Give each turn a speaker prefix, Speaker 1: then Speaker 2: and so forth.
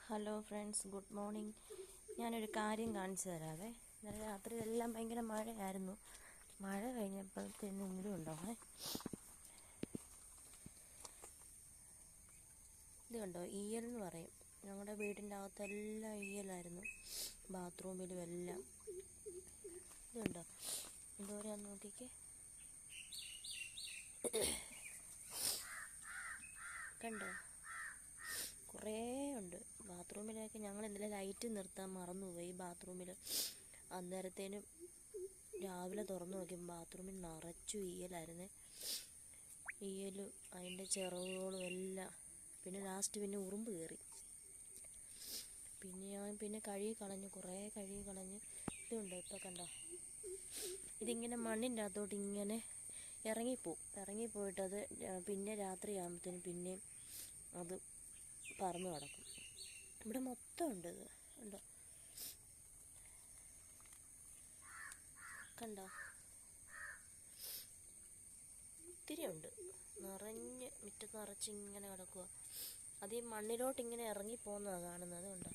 Speaker 1: Hello friends, good morning. ഞാനൊരു കാര്യം കാണിച്ചു തരാവേ. ഇന്നലെ രാത്രിയിലെല്ലാം ഭയങ്കര മഴയായിരുന്നു. മഴ കഴിഞ്ഞപ്പോഴത്തേന് ഇങ്ങനെയും ഉണ്ടാവേ. ഇത് കണ്ടോ, ഈയൽ എന്ന് പറയും. ഞങ്ങളുടെ വീടിൻ്റെ അകത്തെല്ലാം ഈയലായിരുന്നു, ബാത്റൂമിലും എല്ലാം. ഇത് കണ്ടോ, എന്തോരാന്ന് നോക്കിക്കേ. കണ്ടോ, കുറേ ഉണ്ട്. ബാത്റൂമിലൊക്കെ ഞങ്ങൾ ഇന്നലെ ലൈറ്റ് നിർത്താൻ മറന്നുപോയി ബാത്റൂമിൽ. അന്നേരത്തേനും രാവിലെ തുറന്നു നോക്കിയപ്പോൾ ബാത്റൂമിൽ നിറച്ചു ഈയലായിരുന്നേ. ഈയലും അതിൻ്റെ ചിറകുകളും എല്ലാം. പിന്നെ ലാസ്റ്റ് പിന്നെ ഉറുമ്പ് കയറി. ഞാൻ കഴുകി കളഞ്ഞു, കുറേ കഴുകി കളഞ്ഞ്. ഇതുണ്ടോ, ഇപ്പോൾ കണ്ടോ, ഇതിങ്ങനെ മണ്ണിൻ്റെ അകത്തോട്ട് ഇങ്ങനെ ഇറങ്ങിപ്പോയിട്ടത് പിന്നെ രാത്രി ആകുമ്പോഴത്തേനും പിന്നെയും അത് പറന്നു കിടക്കും. ഇവിടെ മൊത്തം ഉണ്ട്. ഇത് ഉണ്ടോ, കണ്ടോ, ഒത്തിരി ഉണ്ട്. നിറഞ്ഞ് മുറ്റത്ത് നിറച്ച് ഇങ്ങനെ കിടക്കുക. അത് ഈ മണ്ണിലോട്ട് ഇങ്ങനെ ഇറങ്ങിപ്പോകുന്നതാണ് കാണുന്നത്. കണ്ടോ.